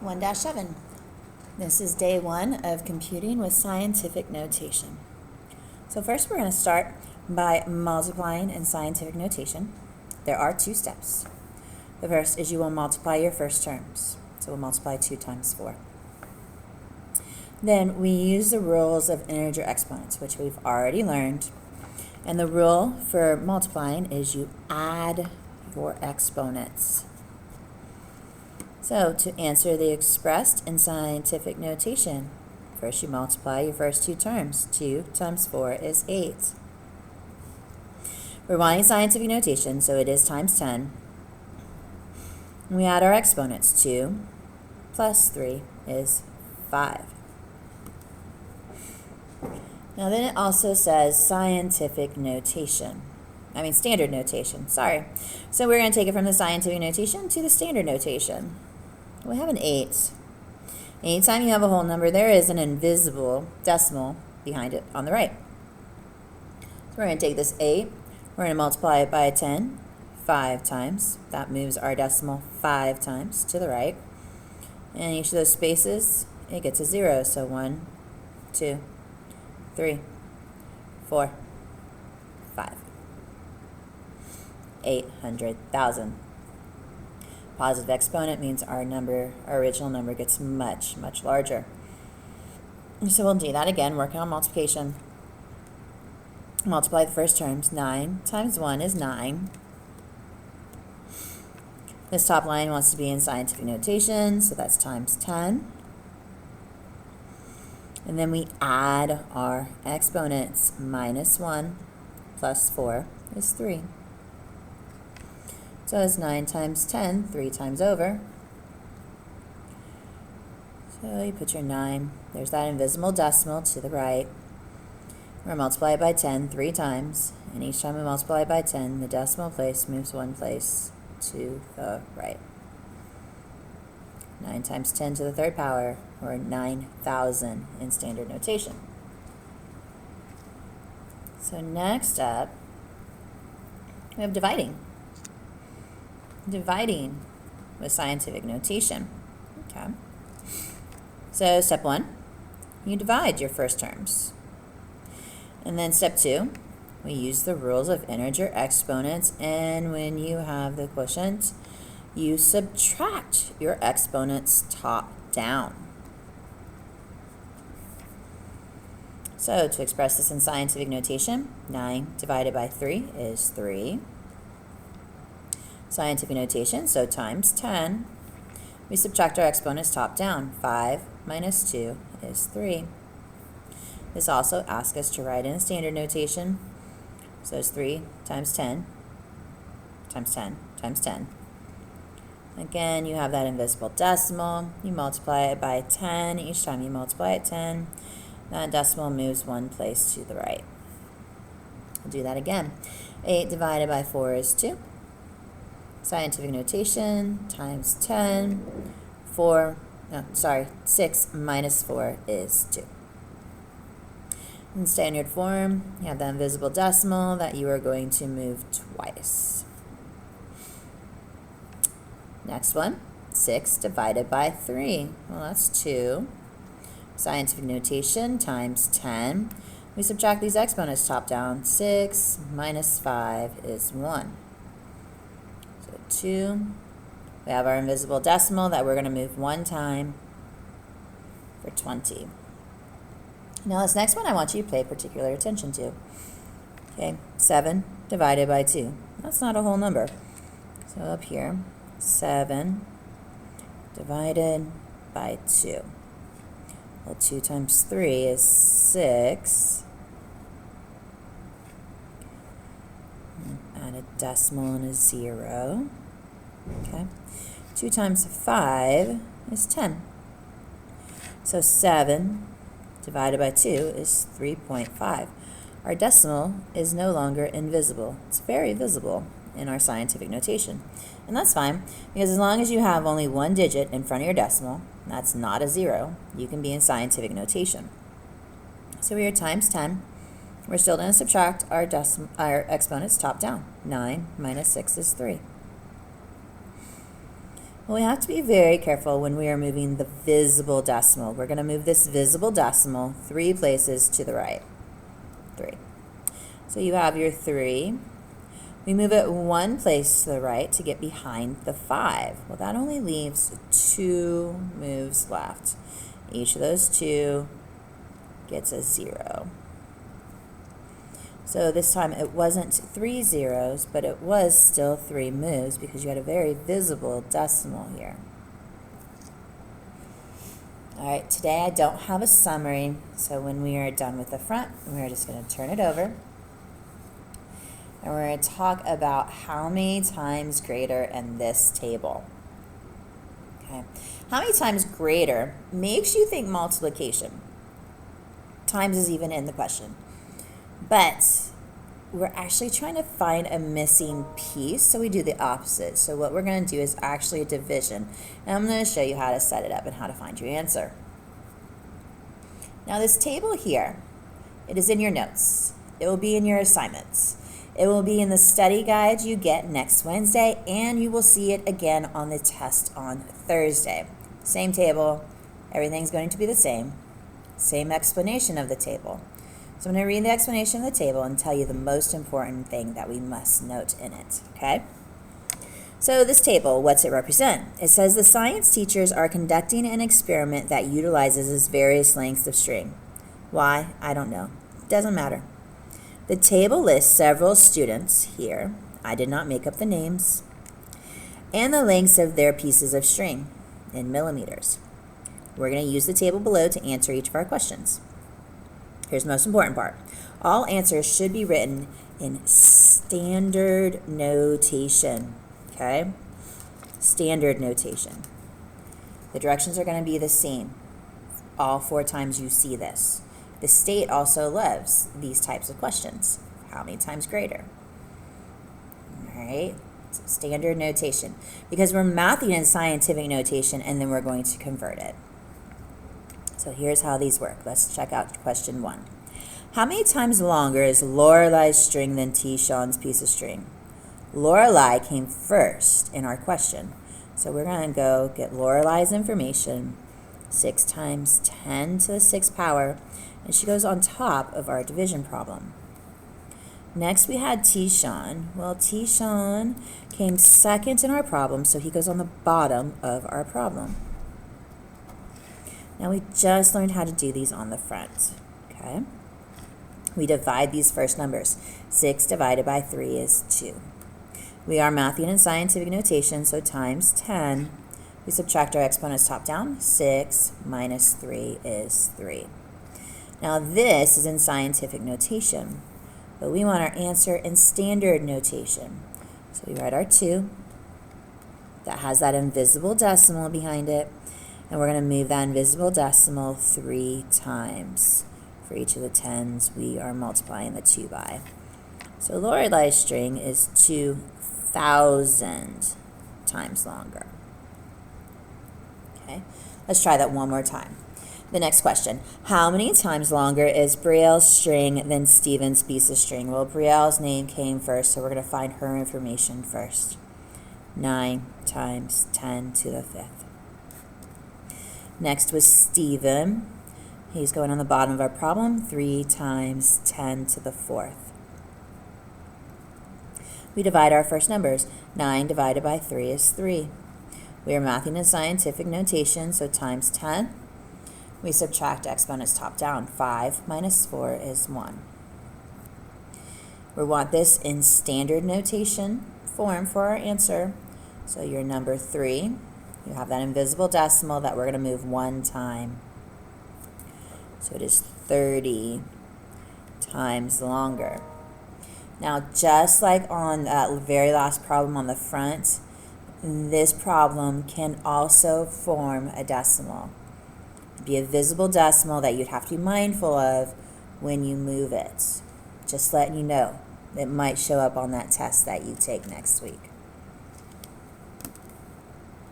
1-7. This is day 1 of computing with scientific notation. So first we're going to start by multiplying in scientific notation. There are 2 steps. The first is you will multiply your first terms. So we'll multiply 2 times 4. Then we use the rules of integer exponents, which we've already learned. And the rule for multiplying is you add your exponents. So to answer the expressed in scientific notation, first you multiply your first 2 terms. 2 times 4 is 8. We're wanting scientific notation, so it is times 10. And we add our exponents. 2 plus 3 is 5. Now then it also says scientific notation. Standard notation, sorry. So we're going to take it from the scientific notation to the standard notation. We have an 8. Anytime you have a whole number, there is an invisible decimal behind it on the right. So we're going to take this 8, we're going to multiply it by 10 5 times. That moves our decimal 5 times to the right. And each of those spaces, it gets a 0. So 1, 2, 3, 4, 5. 800,000. Positive exponent means our original number gets much, much larger. So we'll do that again, working on multiplication. Multiply the first terms. 9 times 1 is 9. This top line wants to be in scientific notation, so that's times 10. And then we add our exponents. Minus 1 plus 4 is 3. So it's 9 times 10, 3 times over. So you put your 9, there's that invisible decimal to the right. We're going to multiply it by 10 3 times, and each time we multiply by 10, the decimal place moves 1 place to the right. 9 times 10 to the third power, or 9,000 in standard notation. So next up, we have dividing. Dividing with scientific notation. Okay. So step 1, you divide your first terms. And then step 2, we use the rules of integer exponents, and when you have the quotient, you subtract your exponents top down. So to express this in scientific notation, 9 divided by 3 is 3. Scientific notation, so times 10. We subtract our exponents top down. 5 minus 2 is 3. This also asks us to write in standard notation. So it's 3 times 10 times 10 times 10. Again, you have that invisible decimal. You multiply it by 10. Each time you multiply it 10, that decimal moves 1 place to the right. We'll do that again. 8 divided by 4 is 2. Scientific notation, times 10, 6 minus 4 is 2. In standard form, you have the invisible decimal that you are going to move twice. Next one, 6 divided by 3. Well, that's 2. Scientific notation, times 10. We subtract these exponents top down. 6 minus 5 is 1. 2. We have our invisible decimal that we're going to move 1 time for 20. Now this next one I want you to pay particular attention to. Okay, 7 divided by 2. That's not a whole number. So up here, 7 divided by 2. Well, 2 times 3 is 6. Add a decimal and a 0. Okay. 2 times 5 is 10. So 7 divided by 2 is 3.5. Our decimal is no longer invisible. It's very visible in our scientific notation. And that's fine, because as long as you have only 1 digit in front of your decimal, that's not a 0, you can be in scientific notation. So we are times 10. We're still going to subtract our exponents top down. 9 minus 6 is 3. Well, we have to be very careful when we are moving the visible decimal. We're going to move this visible decimal 3 places to the right. 3. So you have your 3. We move it 1 place to the right to get behind the 5. Well, that only leaves 2 moves left. Each of those 2 gets a 0. So this time it wasn't 3 zeros, but it was still 3 moves because you had a very visible decimal here. All right, today I don't have a summary, so when we are done with the front, we're just going to turn it over. And we're going to talk about how many times greater in this table. Okay, how many times greater makes you think multiplication. Times is even in the question. But we're actually trying to find a missing piece, so we do the opposite. So what we're going to do is actually a division. And I'm going to show you how to set it up and how to find your answer. Now this table here, it is in your notes. It will be in your assignments. It will be in the study guide you get next Wednesday, and you will see it again on the test on Thursday. Same table, everything's going to be the same. Same explanation of the table. So I'm going to read the explanation of the table and tell you the most important thing that we must note in it, okay? So this table, what's it represent? It says the science teachers are conducting an experiment that utilizes this various lengths of string. Why? I don't know. Doesn't matter. The table lists several students here. I did not make up the names. And the lengths of their pieces of string in millimeters. We're going to use the table below to answer each of our questions. Here's the most important part. All answers should be written in standard notation, okay? Standard notation. The directions are going to be the same all 4 times you see this. The state also loves these types of questions. How many times greater? All right, so standard notation. Because we're mathing in scientific notation, and then we're going to convert it. So here's how these work. Let's check out question 1. How many times longer is Lorelai's string than T-Sean's piece of string? Lorelai came first in our question. So we're going to go get Lorelai's information, 6 times 10 to the 6th power, and she goes on top of our division problem. Next we had T-Sean. Well, T-Sean came second in our problem, so he goes on the bottom of our problem. Now we just learned how to do these on the front, okay? We divide these first numbers. 6 divided by 3 is 2. We are mathing in scientific notation, so times 10. We subtract our exponents top down. 6 minus 3 is 3. Now this is in scientific notation, but we want our answer in standard notation. So we write our 2. That has that invisible decimal behind it. And we're going to move that invisible decimal 3 times. For each of the 10s, we are multiplying the 2 by. So Lorelai's string is 2,000 times longer. Okay, let's try that one more time. The next question. How many times longer is Brielle's string than Stephen's piece of string? Well, Brielle's name came first, so we're going to find her information first. 9 times 10 to the 5th. Next was Stephen. He's going on the bottom of our problem, 3 times 10 to the 4th. We divide our first numbers. 9 divided by 3 is 3. We are mathing in scientific notation, so times 10. We subtract exponents top down. 5 minus 4 is 1. We want this in standard notation form for our answer. So your number 3, you have that invisible decimal that we're going to move 1 time. So it is 30 times longer. Now, just like on that very last problem on the front, this problem can also form a decimal. It'd be a visible decimal that you'd have to be mindful of when you move it. Just letting you know, it might show up on that test that you take next week.